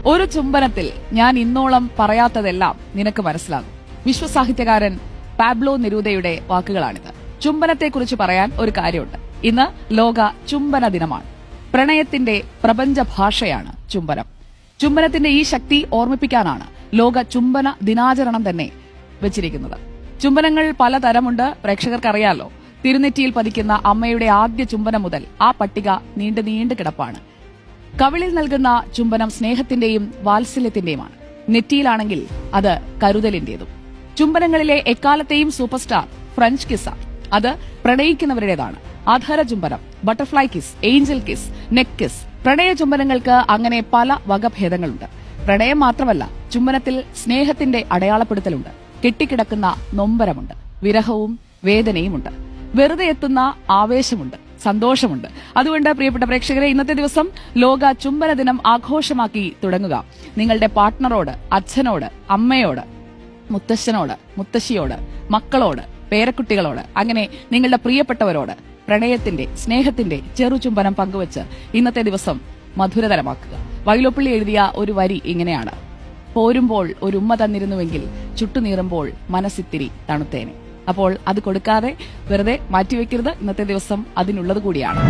ഒരു ചുംബനത്തിൽ ഞാൻ ഇന്നോളം പറയാത്തതെല്ലാം നിനക്ക് മനസ്സിലാകും. വിശ്വസാഹിത്യകാരൻ പാബ്ലോ നെരൂദയുടെ വാക്കുകളാണിത്. ചുംബനത്തെക്കുറിച്ച് പറയാൻ ഒരു കാര്യമുണ്ട്. ഇന്ന് ലോക ചുംബന ദിനമാണ്. പ്രണയത്തിന്റെ പ്രപഞ്ച ഭാഷയാണ് ചുംബനം. ചുംബനത്തിന്റെ ഈ ശക്തി ഓർമ്മിപ്പിക്കാനാണ് ലോക ചുംബന ദിനാചരണം തന്നെ വെച്ചിരിക്കുന്നത്. ചുംബനങ്ങൾ പലതരമുണ്ട്. പ്രേക്ഷകർക്കറിയാലോ. തിരുനെറ്റിയിൽ പതിക്കുന്ന അമ്മയുടെ ആദ്യ ചുംബനം മുതൽ ആ പട്ടിക നീണ്ടു കിടപ്പാണ്. കവിളിൽ നൽകുന്ന ചുംബനം സ്നേഹത്തിന്റെയും വാത്സല്യത്തിന്റെയുമാണ്. നെറ്റിയിലാണെങ്കിൽ അത് കരുതലിന്റേതും. ചുംബനങ്ങളിലെ എക്കാലത്തെയും സൂപ്പർ സ്റ്റാർ ഫ്രഞ്ച് കിസ്സാണ്. അത് പ്രണയിക്കുന്നവരുടേതാണ്. ആധാര ചുംബനം, butterfly kiss, Angel kiss, neck kiss. പ്രണയ ചുംബനങ്ങൾക്ക് അങ്ങനെ പല വകഭേദങ്ങളുണ്ട്. പ്രണയം മാത്രമല്ല, ചുംബനത്തിൽ സ്നേഹത്തിന്റെ അടയാളപ്പെടുത്തലുണ്ട്. കെട്ടിക്കിടക്കുന്ന നൊമ്പരമുണ്ട്, വിരഹവും വേദനയുമുണ്ട്, വെറുതെ എത്തുന്ന ആവേശമുണ്ട്, സന്തോഷമുണ്ട്. അതുകൊണ്ട് പ്രിയപ്പെട്ട പ്രേക്ഷകരെ, ഇന്നത്തെ ദിവസം ലോക ചുംബന ദിനം ആഘോഷമാക്കി തുടങ്ങുക. നിങ്ങളുടെ പാർട്ട്ണറോട്, അച്ഛനോട്, അമ്മയോട്, മുത്തശ്ശനോട്, മുത്തശ്ശിയോട്, മക്കളോട്, പേരക്കുട്ടികളോട്, അങ്ങനെ നിങ്ങളുടെ പ്രിയപ്പെട്ടവരോട് പ്രണയത്തിന്റെ, സ്നേഹത്തിന്റെ ചെറുചുംബനം പങ്കുവച്ച് ഇന്നത്തെ ദിവസം മധുരതരമാക്കുക. വൈലോപ്പിള്ളി എഴുതിയ ഒരു വരി ഇങ്ങനെയാണ്: പോരുമ്പോൾ ഒരു ഉമ്മ തന്നിരുന്നുവെങ്കിൽ ചുട്ടുനീറുമ്പോൾ മനസ്സിത്തിരി തണുത്തേനെ. അപ്പോൾ അത് കൊടുക്കാതെ വെറുതെ മാറ്റിവെക്കരുത്. ഇന്നത്തെ ദിവസം അതിനുള്ളത് കൂടിയാണ്.